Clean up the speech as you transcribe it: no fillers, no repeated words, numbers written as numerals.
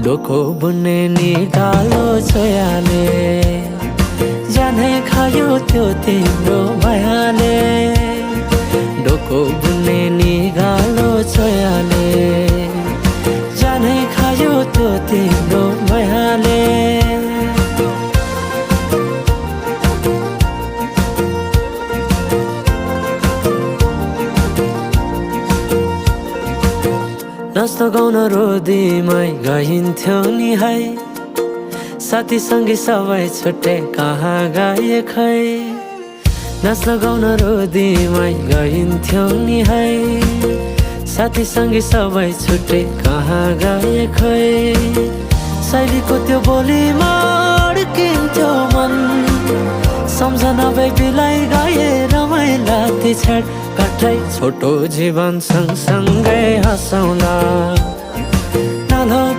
डोको बुन्ने नि गालो छोयाले जानै खायो त्यो तिम्रो मायाले डोको बुन्ने नि गालो छोयाले जानै खायो त्यो तिम्रो मायाले नाच्न गाउन रोदीमै गइन्थ्यौ नि है साथीसँगै सबै छुट्टै कहाँ गए खै नाच्न गाउन रोदीमै गइन्थ्यौ नि है साथीसँगै सबै छुट्टै कहाँ गए खै शैलीको त्यो बोलीमा अड्किन्थ्यो मन सम्झना बेबीलाई गाए रमाइला ती छेड काठै छोटो जीवन सँगसँगै हँसौँला।